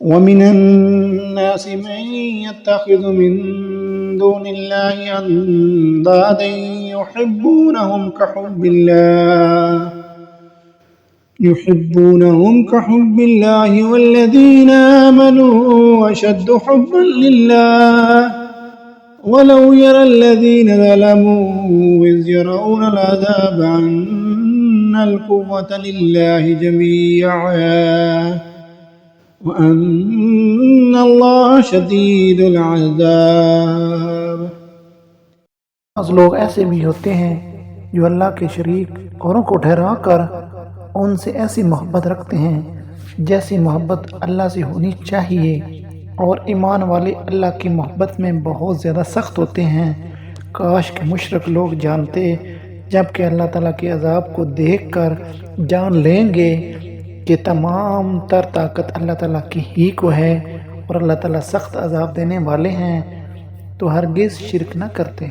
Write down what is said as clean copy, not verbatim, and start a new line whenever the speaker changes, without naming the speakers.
ومن الناس من يتخذ من دون الله أندادا يحبونهم كحب الله والذين آمنوا أشد حبا لله ولو يرى الذين ظلموا إذ يرون العذاب أن القوة لله جميعا وأن الله شديद العذاب।
बाज़ लोग ऐसे भी होते हैं जो अल्लाह के शरीक औरों को ठहरा कर उनसे ऐसी मोहब्बत रखते हैं जैसी मोहब्बत अल्लाह से होनी चाहिए, और ईमान वाले अल्लाह की मोहब्बत में बहुत ज़्यादा सख्त होते हैं। काश के मुशरिक लोग जानते, जबकि अल्लाह ताला के अज़ाब को देखकर जान लेंगे कि तमाम तर ताकत अल्लाह ताला की ही को है और अल्लाह ताला सख्त अज़ाब देने वाले हैं, तो हरगिज़ शिरक न करते।